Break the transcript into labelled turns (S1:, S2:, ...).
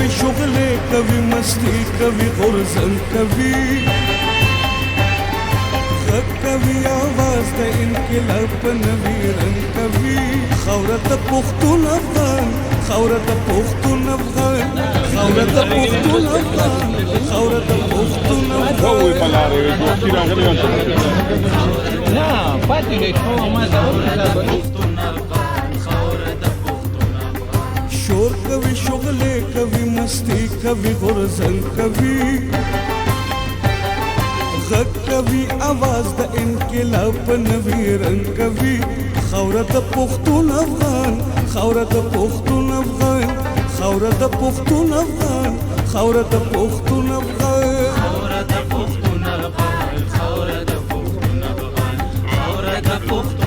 S1: کوي شغلې کوي مستی کوي غورځنګ کوي غږ کوي آواز د انقلاب په نوي رنګ کوي خاوره د پښتون افغان خاوره د پښتون افغان خاوره د پښتون افغان خاوره د پښتون افغان
S2: نه پاتې دی شو ما
S1: شور کوي شغلې کوي مستی کوي غورځنګ کوي غږ کوي آواز د انقلاب په نوي رنګ کوي خاوره د پښتون افغان خاوره د پښتون افغان خاوره د پښتون افغان خاوره د پښتون افغان
S3: خاوره د پښتون افغان خاوره د پښتون افغان خاوره د پښتون